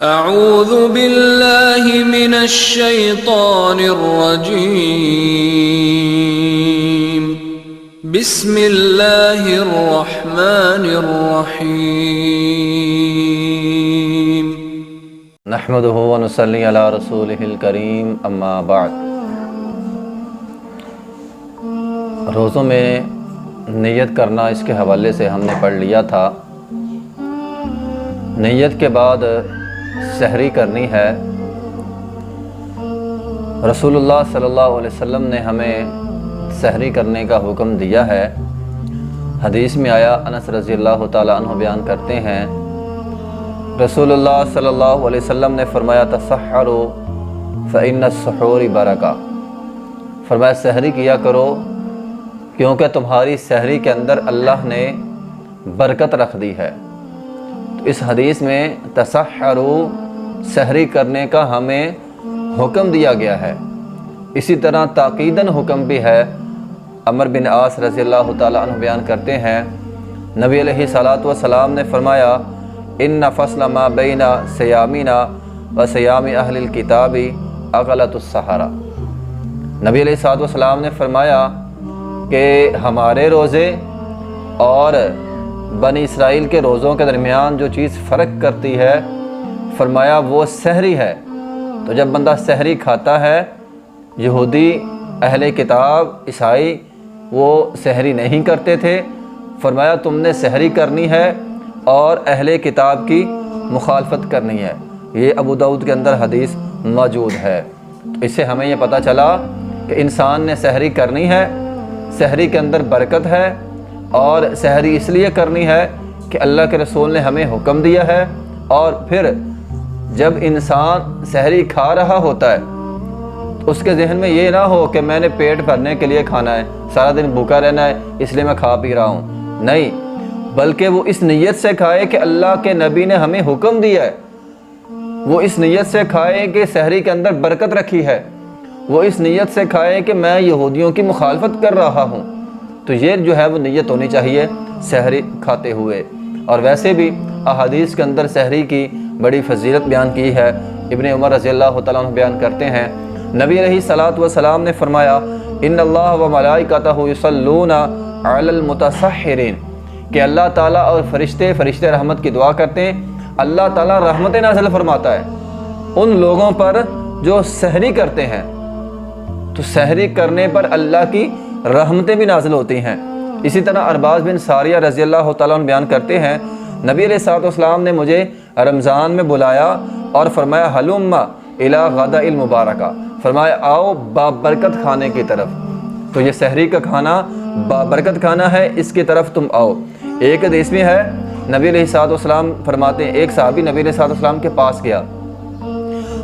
اعوذ باللہ من الشیطان الرجیم بسم اللہ الرحمن الرحیم نحمدہ ونصلی علی رسولہ الکریم اما بعد۔ روزوں میں نیت کرنا، اس کے حوالے سے ہم نے پڑھ لیا تھا۔ نیت کے بعد سحری کرنی ہے۔ رسول اللہ صلی اللہ علیہ وسلم نے ہمیں سحری کرنے کا حکم دیا ہے۔ حدیث میں آیا، انس رضی اللہ تعالیٰ عنہ بیان کرتے ہیں، رسول اللہ صلی اللہ علیہ وسلم نے فرمایا تسحروا فإن السحور برکہ، فرمایا سحری کیا کرو کیونکہ تمہاری سحری کے اندر اللہ نے برکت رکھ دی ہے۔ تو اس حدیث میں تسحروا سحری کرنے کا ہمیں حکم دیا گیا ہے۔ اسی طرح تاکیداً حکم بھی ہے۔ عمر بن عاص رضی اللہ تعالیٰ عنہ بیان کرتے ہیں، نبی علیہ الصلاۃ والسلام نے فرمایا ان فصل ما بین صیامنا و صیام اہل الکتاب اغلۃ السحرہ، نبی علیہ الصلاۃ والسلام نے فرمایا کہ ہمارے روزے اور بنی اسرائیل کے روزوں کے درمیان جو چیز فرق کرتی ہے، فرمایا وہ سحری ہے۔ تو جب بندہ سحری کھاتا ہے، یہودی اہل کتاب عیسائی وہ سحری نہیں کرتے تھے، فرمایا تم نے سحری کرنی ہے اور اہل کتاب کی مخالفت کرنی ہے۔ یہ ابو داؤد کے اندر حدیث موجود ہے۔ تو اس سے ہمیں یہ پتہ چلا کہ انسان نے سحری کرنی ہے، سحری کے اندر برکت ہے، اور سحری اس لیے کرنی ہے کہ اللہ کے رسول نے ہمیں حکم دیا ہے۔ اور پھر جب انسان سحری کھا رہا ہوتا ہے تو اس کے ذہن میں یہ نہ ہو کہ میں نے پیٹ بھرنے کے لیے کھانا ہے، سارا دن بھوکا رہنا ہے اس لیے میں کھا پی رہا ہوں، نہیں، بلکہ وہ اس نیت سے کھائے کہ اللہ کے نبی نے ہمیں حکم دیا ہے۔ وہ اس نیت سے کھائے کہ سحری کے اندر برکت رکھی ہے، وہ اس نیت سے کھائے کہ میں یہودیوں کی مخالفت کر رہا ہوں۔ تو یہ جو ہے وہ نیت ہونی چاہیے سحری کھاتے ہوئے۔ اور ویسے بھی احادیث کے اندر سحری کی بڑی فضیلت بیان کی ہے۔ ابن عمر رضی اللہ تعالیٰ عنہ بیان کرتے ہیں، نبی علیہ الصلاۃ والسلام نے فرمایا ان اللہ و ملائکتہ یصلون علی المتسحرین، کہ اللہ تعالیٰ اور فرشتے رحمت کی دعا کرتے ہیں، اللہ تعالیٰ رحمت نازل فرماتا ہے ان لوگوں پر جو سحری کرتے ہیں۔ تو سحری کرنے پر اللہ کی رحمتیں بھی نازل ہوتی ہیں۔ اسی طرح ارباز بن ساریہ رضی اللہ تعالیٰ عنہ بیان کرتے ہیں، نبی علیہ الصلوۃ والسلام نے مجھے رمضان میں بلایا اور فرمایا ہلم الی غداء المبارکہ، فرمایا آؤ بابرکت کھانے کی طرف۔ تو یہ سحری کا کھانا بابرکت کھانا ہے، اس کی طرف تم آؤ۔ ایک حدیث میں ہے، نبی علیہ الصلوۃ والسلام فرماتے ہیں، ایک صحابی نبی علیہ الصلوۃ والسلام کے پاس گیا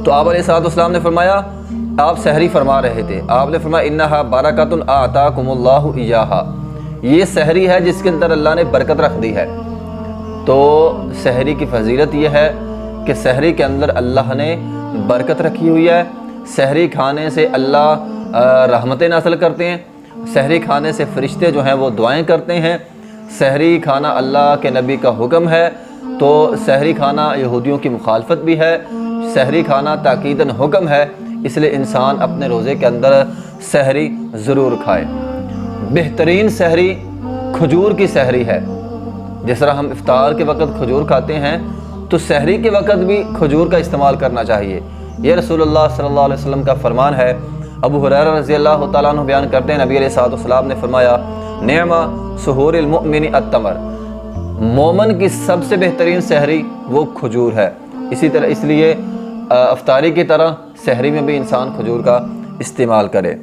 تو آپ علیہ الصلوۃ والسلام نے فرمایا، آپ سحری فرما رہے تھے، آپ نے فرمایا انہا برکۃ آتاکم اللہ ایہا، یہ سحری ہے جس کے اندر اللہ نے برکت رکھ دی ہے۔ تو سحری کی فضیلت یہ ہے کہ سحری کے اندر اللہ نے برکت رکھی ہوئی ہے۔ سحری کھانے سے اللہ رحمتیں نازل کرتے ہیں، سحری کھانے سے فرشتے جو ہیں وہ دعائیں کرتے ہیں۔ سحری کھانا اللہ کے نبی کا حکم ہے، تو سحری کھانا یہودیوں کی مخالفت بھی ہے، سحری کھانا تاکیداً حکم ہے، اس لیے انسان اپنے روزے کے اندر سحری ضرور کھائے۔ بہترین سحری کھجور کی سحری ہے۔ جس طرح ہم افطار کے وقت کھجور کھاتے ہیں، تو سحری کے وقت بھی کھجور کا استعمال کرنا چاہیے۔ یہ رسول اللہ صلی اللہ علیہ وسلم کا فرمان ہے۔ ابو ہریرہ رضی اللہ تعالیٰ عنہ بیان کرتے ہیں، نبی علیہ الصلوۃ والسلام نے فرمایا نعم سحور المؤمن التمر، مومن کی سب سے بہترین سحری وہ کھجور ہے۔ اسی طرح اس لیے افطاری کی طرح سحری میں بھی انسان کھجور کا استعمال کرے۔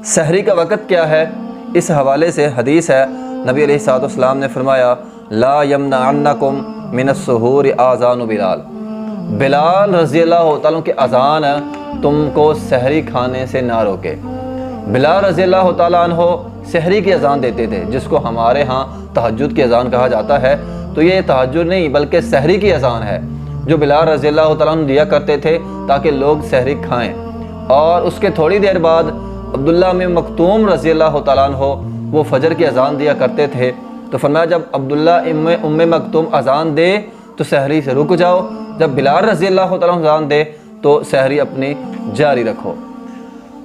سحری کا وقت کیا ہے، اس حوالے سے حدیث ہے، نبی علیہ الصلوۃ والسلام نے فرمایا لا یمنعنکم من السحور آذان بلال، بلال رضی اللہ تعالیٰ کی اذان تم کو سحری کھانے سے نہ روکے۔ بلال رضی اللہ تعالیٰ عنہ سحری کی اذان دیتے تھے، جس کو ہمارے ہاں تہجد کی اذان کہا جاتا ہے۔ تو یہ تہجد نہیں بلکہ سحری کی اذان ہے جو بلال رضی اللہ تعالیٰ عنہ دیا کرتے تھے تاکہ لوگ سحری کھائیں۔ اور اس کے تھوڑی دیر بعد عبداللہ ام مکتوم رضی اللہ تعالیٰ عنہ وہ فجر کی اذان دیا کرتے تھے۔ تو فرمایا جب عبداللہ ام مکتوم اذان دے تو سحری سے رک جاؤ، جب بلال رضی اللہ تعالیٰ عنہ اذان دے تو سحری اپنی جاری رکھو۔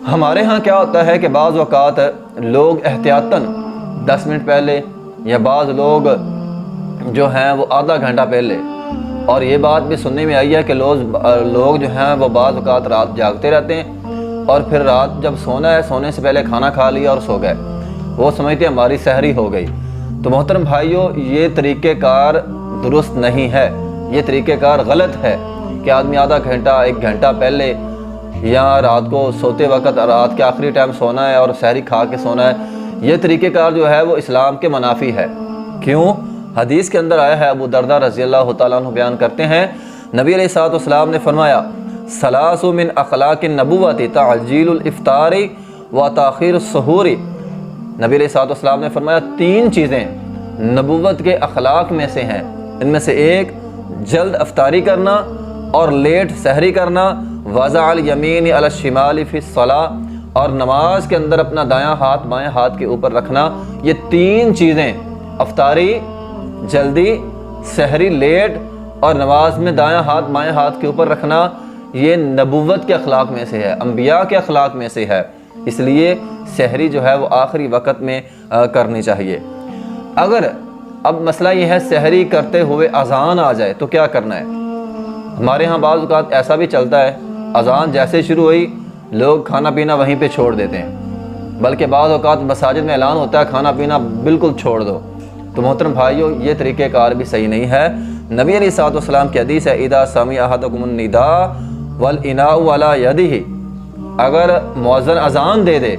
ہمارے ہاں کیا ہوتا ہے کہ بعض اوقات لوگ احتیاطاً 10 منٹ پہلے یا بعض لوگ جو ہیں وہ آدھا گھنٹہ پہلے، اور یہ بات بھی سننے میں آئی ہے کہ لوگ جو ہیں وہ بعض اوقات رات جاگتے رہتے ہیں اور پھر رات جب سونا ہے سونے سے پہلے کھانا کھا لیا اور سو گئے، وہ سمجھتے ہیں ہماری سحری ہو گئی۔ تو محترم بھائیوں، یہ طریقہ کار درست نہیں ہے، یہ طریقہ کار غلط ہے کہ آدمی آدھا گھنٹہ 1 گھنٹہ پہلے یا رات کو سوتے وقت رات کے آخری ٹائم سونا ہے اور سحری کھا کے سونا ہے۔ یہ طریقہ کار جو ہے وہ اسلام کے منافی ہے۔ کیوں؟ حدیث کے اندر آیا ہے، ابو درداء رضی اللہ تعالیٰ عنہ بیان کرتے ہیں، نبی علیہ الصلوۃ والسلام نے فرمایا، ثلاث من اخلاق النبوۃ تعجیل الافطار و تاخیر السحور۔ نبی علیہ الصلوۃ والسلام نے فرمایا 3 چیزیں نبوت کے اخلاق میں سے ہیں، ان میں سے ایک جلد افطاری کرنا اور لیٹ سحری کرنا، وضع الیمین علی الشمال فی الصلاۃ، اور نماز کے اندر اپنا دایاں ہاتھ بائیں ہاتھ کے اوپر رکھنا۔ یہ 3 چیزیں، افطاری، جلدی، سحری لیٹ، اور نماز میں دایاں ہاتھ بائیں ہاتھ کے اوپر رکھنا، یہ نبوت کے اخلاق میں سے ہے، انبیاء کے اخلاق میں سے ہے۔ اس لیے سحری جو ہے وہ آخری وقت میں کرنی چاہیے۔ اگر اب مسئلہ یہ ہے سحری کرتے ہوئے اذان آ جائے تو کیا کرنا ہے؟ ہمارے ہاں بعض اوقات ایسا بھی چلتا ہے، اذان جیسے شروع ہوئی لوگ کھانا پینا وہیں پہ چھوڑ دیتے ہیں، بلکہ بعض اوقات مساجد میں اعلان ہوتا ہے کھانا پینا بالکل چھوڑ دو۔ تو محترم بھائیوں، یہ طریقہ کار بھی صحیح نہیں ہے۔ نبی علیہ الصلوۃ والسلام کی حدیث ہے، اذا سمع احدکم النداء والاناء علی یدہ، اگر مؤذن اذان دے دے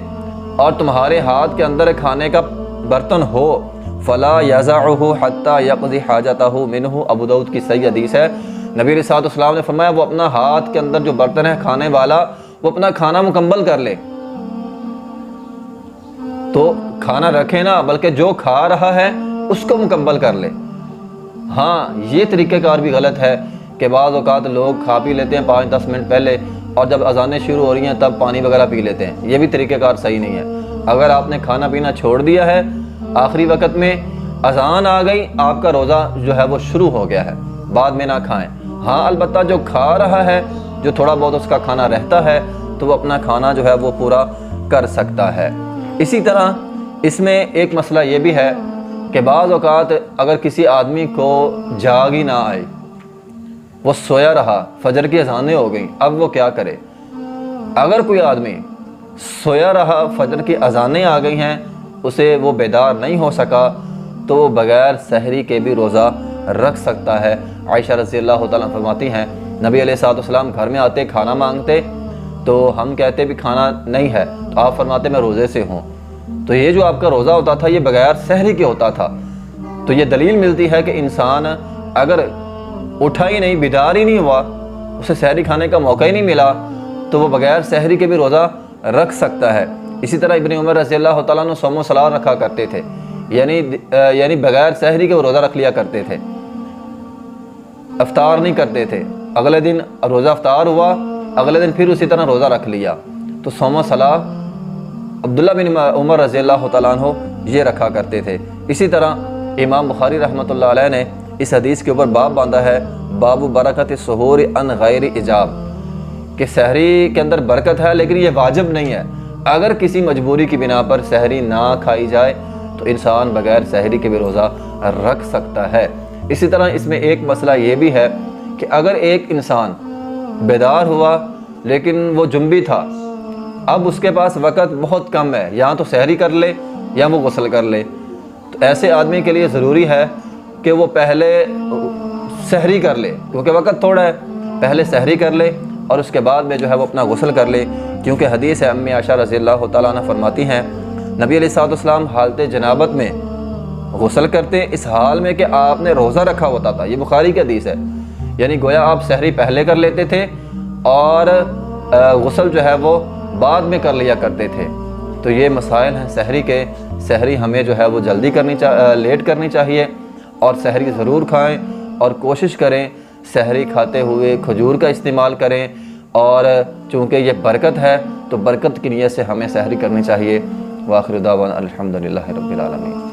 اور تمہارے ہاتھ کے اندر کھانے کا برتن ہو، فلا یضعہ حتی یقضی حاجتہ منہ، ابو داؤد کی صحیح حدیث ہے۔ نبی علیہ الصلوۃ والسلام نے فرمایا وہ اپنا ہاتھ کے اندر جو برتن ہے کھانے والا، وہ اپنا کھانا مکمل کر لے۔ تو کھانا رکھے نا، بلکہ جو کھا رہا ہے اس کو مکمل کر لے۔ ہاں، یہ طریقہ کار بھی غلط ہے کہ بعض اوقات لوگ کھا پی لیتے ہیں 5-10 منٹ پہلے، اور جب اذانیں شروع ہو رہی ہیں تب پانی وغیرہ پی لیتے ہیں۔ یہ بھی طریقہ کار صحیح نہیں ہے۔ اگر آپ نے کھانا پینا چھوڑ دیا ہے، آخری وقت میں اذان آ گئی، آپ کا روزہ جو ہے وہ شروع ہو گیا ہے، بعد میں نہ کھائیں۔ ہاں، البتہ جو کھا رہا ہے، جو تھوڑا بہت اس کا کھانا رہتا ہے، تو وہ اپنا کھانا جو ہے وہ پورا کر سکتا ہے۔ اسی طرح اس میں ایک مسئلہ یہ بھی ہے کہ بعض اوقات اگر کسی آدمی کو جاگ ہی نہ آئے، وہ سویا رہا، فجر کی اذانیں ہو گئیں، اب وہ کیا کرے؟ اگر کوئی آدمی سویا رہا، فجر کی اذانیں آ گئی ہیں، اسے وہ بیدار نہیں ہو سکا، تو وہ بغیر سحری کے بھی روزہ رکھ سکتا ہے۔ عائشہ رضی اللہ تعالیٰ فرماتی ہیں، نبی علیہ الصلوۃ والسلام گھر میں آتے کھانا مانگتے تو ہم کہتے بھی کھانا نہیں ہے، تو آپ فرماتے میں روزے سے ہوں۔ تو یہ جو آپ کا روزہ ہوتا تھا یہ بغیر سحری کے ہوتا تھا۔ تو یہ دلیل ملتی ہے کہ انسان اگر اٹھا ہی نہیں، بیدار ہی نہیں ہوا، اسے سحری کھانے کا موقع ہی نہیں ملا، تو وہ بغیر سحری کے بھی روزہ رکھ سکتا ہے۔ اسی طرح ابن عمر رضی اللہ تعالیٰ عنہ صوم و صلاۃ رکھا کرتے تھے، یعنی بغیر سحری کے وہ روزہ رکھ لیا کرتے تھے، افطار نہیں کرتے تھے۔ اگلے دن روزہ افطار ہوا، اگلے دن پھر اسی طرح روزہ رکھ لیا۔ تو صوم و صلاۃ عبداللہ بن عمر رضی اللہ تعالیٰ عنہ یہ رکھا کرتے تھے۔ اسی طرح امام بخاری رحمۃ اللہ علیہ نے اس حدیث کے اوپر باب باندھا ہے، باب برکت السحور عن غیر ایجاب، کہ سحری کے اندر برکت ہے لیکن یہ واجب نہیں ہے۔ اگر کسی مجبوری کی بنا پر سحری نہ کھائی جائے تو انسان بغیر سحری کے بھی روزہ رکھ سکتا ہے۔ اسی طرح اس میں ایک مسئلہ یہ بھی ہے کہ اگر ایک انسان بیدار ہوا لیکن وہ جنبی تھا، اب اس کے پاس وقت بہت کم ہے، یا تو سحری کر لے یا وہ غسل کر لے، تو ایسے آدمی کے لیے ضروری ہے کہ وہ پہلے سحری کر لے، کیونکہ وقت تھوڑا ہے، پہلے سحری کر لے اور اس کے بعد میں جو ہے وہ اپنا غسل کر لے۔ کیونکہ حدیث ہے، امی عائشہ رضی اللہ تعالیٰ عنہ فرماتی ہیں، نبی علیہ الصلوۃ والسلام حالت جنابت میں غسل کرتے اس حال میں کہ آپ نے روزہ رکھا ہوتا تھا۔ یہ بخاری کی حدیث ہے، یعنی گویا آپ سحری پہلے کر لیتے تھے اور غسل جو ہے وہ بعد میں کر لیا کرتے تھے۔ تو یہ مسائل ہیں سحری کے۔ سحری ہمیں جو ہے وہ جلدی لیٹ کرنی چاہیے، اور سحری ضرور کھائیں، اور کوشش کریں سحری کھاتے ہوئے کھجور کا استعمال کریں، اور چونکہ یہ برکت ہے تو برکت کی نیت سے ہمیں سحری کرنی چاہیے۔ وآخر دعوانا الحمدللہ رب العالمین۔